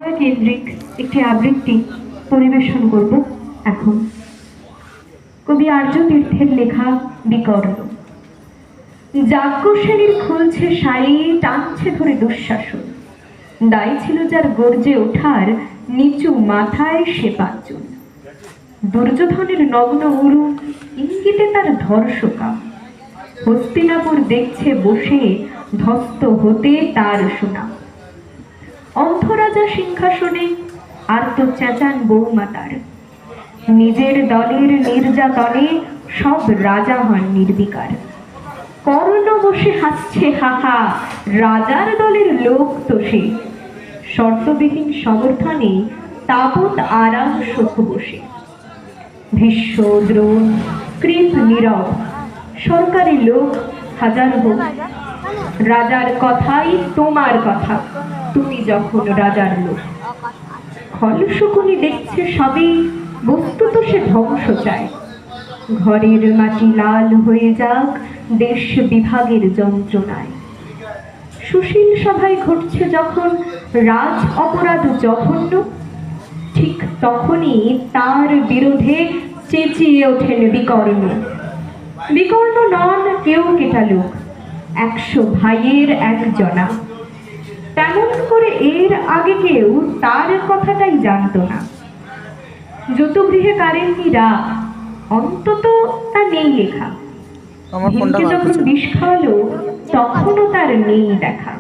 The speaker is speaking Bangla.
কেন্দ্রিক একটি আবৃত্তি পরিবেশন করব এখন। কবি আর্য তীর্থের লেখা বিকর্ণ। যাজ্ঞ শ্রেণীর খুলছে শাড়ি, টানছে ধরে দুঃশাসন। দায়ী ছিল যার গর্জে ওঠার, নিচু মাথায় সে পাঁচজন। দুর্যোধনের নগ্ন উরু, ইঙ্গিতে তার ধর্ষকা। হস্তিনাপুর দেখছে বসে, ধস্ত হতে তার শোনা। অন্ধরাজা সিংহাসনে আর্ত চেঁচান বৌমাতার। নিজের দলের নির্যাতনে সব রাজা হন নির্বিকার। কর্ণ বসে হাসছে হাহা, রাজার দলের লোক তো সে। শর্তবিহীন সমর্থনে তাবৎ আরাম সুখ বসে। ভীষ্ম দ্রোণ কৃপ নীরব, সরকারি লোক হাজার হোক। রাজার কথাই তোমার কথা, তুমি যখন রাজার লোক। খলশকুনি দেখছে সবই, বস্তুত সে ধ্বংস চায়। ঘরের মাটি লাল হয়ে যাক দেশ বিভাগের যন্ত্রণায়। সুশীল সভায় ঘটছে যখন রাজ অপরাধ জঘন্য, ঠিক তখনই তার বিরোধে চেঁচিয়ে ওঠেন বিকর্ণ। বিকর্ণ নন কেউ কেটা লোক, 100 ভাইয়ের একজনা। তেমন করে এর আগে কেউ তার কথাটাই জানত না। যত গৃহে কারেন্নিরা, অন্তত তা নেই লেখা। ভীমকে যখন বিষ খাওয়ালো, তখনও তার নেই দেখা।